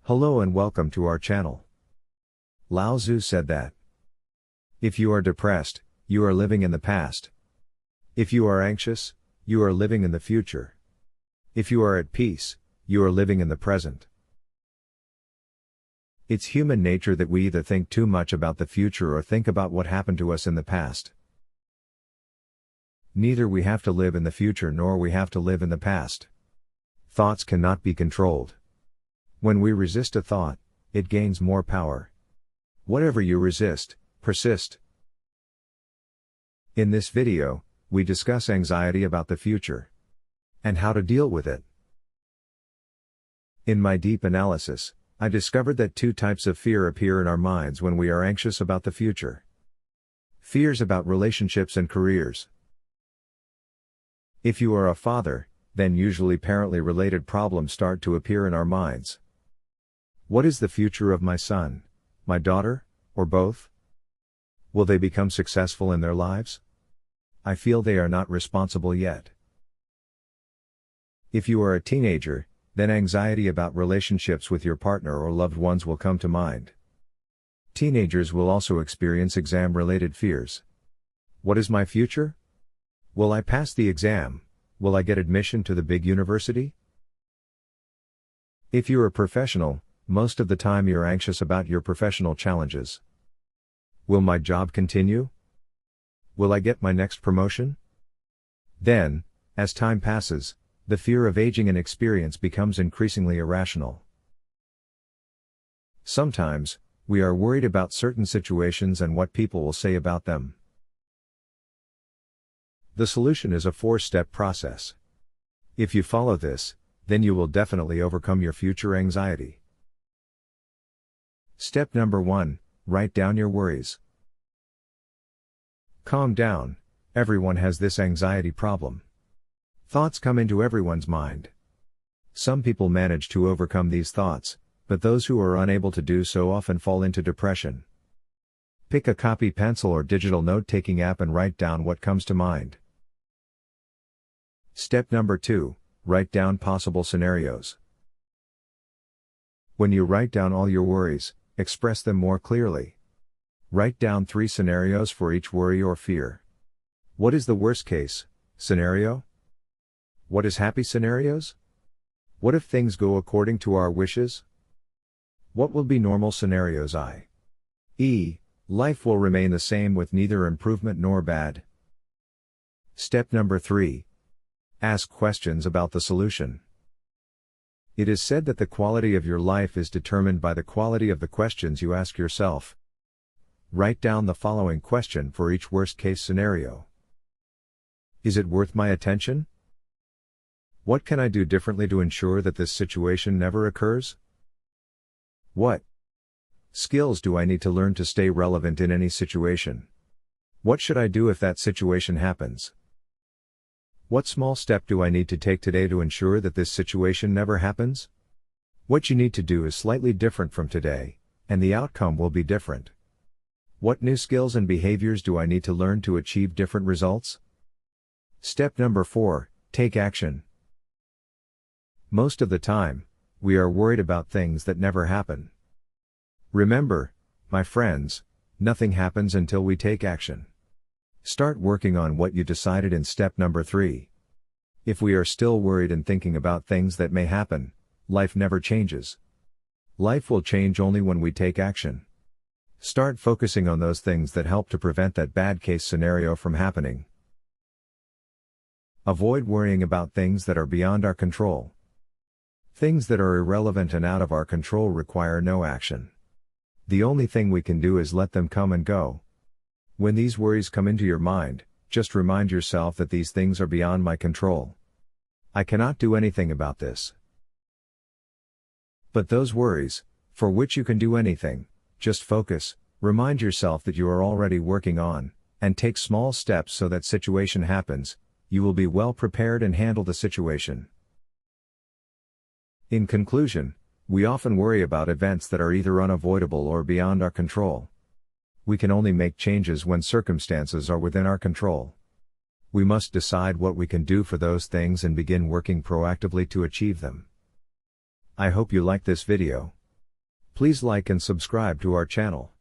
Hello and welcome to our channel. Lao Tzu said that if you are depressed, you are living in the past. If you are anxious, you are living in the future. If you are at peace, you are living in the present. It's human nature that we either think too much about the future or think about what happened to us in the past. Neither we have to live in the future nor we have to live in the past. Thoughts cannot be controlled. When we resist a thought, it gains more power. Whatever you resist, persist. In this video, we discuss anxiety about the future and how to deal with it. In my deep analysis, I discovered that two types of fear appear in our minds when we are anxious about the future. Fears about relationships and careers. If you are a father, then usually parentally related problems start to appear in our minds. What is the future of my son, my daughter, or both? Will they become successful in their lives? I feel they are not responsible yet. If you are a teenager, then anxiety about relationships with your partner or loved ones will come to mind. Teenagers will also experience exam-related fears. What is my future? Will I pass the exam? Will I get admission to the big university? If you're a professional, most of the time you're anxious about your professional challenges. Will my job continue? Will I get my next promotion? Then, as time passes, the fear of aging and experience becomes increasingly irrational. Sometimes, we are worried about certain situations and what people will say about them. The solution is a 4-step process. If you follow this, then you will definitely overcome your future anxiety. Step number 1, write down your worries. Calm down, everyone has this anxiety problem. Thoughts come into everyone's mind. Some people manage to overcome these thoughts, but those who are unable to do so often fall into depression. Pick a copy pencil or digital note-taking app and write down what comes to mind. Step number 2, write down possible scenarios. When you write down all your worries, express them more clearly. Write down 3 scenarios for each worry or fear. What is the worst case scenario? What is happy scenarios? What if things go according to our wishes? What will be normal scenarios i.e., life will remain the same with neither improvement nor bad. Step number 3. Ask questions about the solution. It is said that the quality of your life is determined by the quality of the questions you ask yourself. Write down the following question for each worst-case scenario. Is it worth my attention? What can I do differently to ensure that this situation never occurs? What skills do I need to learn to stay relevant in any situation? What should I do if that situation happens? What small step do I need to take today to ensure that this situation never happens? What you need to do is slightly different from today, and the outcome will be different. What new skills and behaviors do I need to learn to achieve different results? Step number 4, take action. Most of the time, we are worried about things that never happen. Remember, my friends, nothing happens until we take action. Start working on what you decided in step number 3. If we are still worried and thinking about things that may happen, life never changes. Life will change only when we take action. Start focusing on those things that help to prevent that bad case scenario from happening. Avoid worrying about things that are beyond our control. Things that are irrelevant and out of our control require no action. The only thing we can do is let them come and go. When these worries come into your mind, just remind yourself that these things are beyond my control. I cannot do anything about this. But those worries, for which you can do anything, just focus, remind yourself that you are already working on, and take small steps so that situation happens, you will be well prepared and handle the situation. In conclusion, we often worry about events that are either unavoidable or beyond our control. We can only make changes when circumstances are within our control. We must decide what we can do for those things and begin working proactively to achieve them. I hope you liked this video. Please like and subscribe to our channel.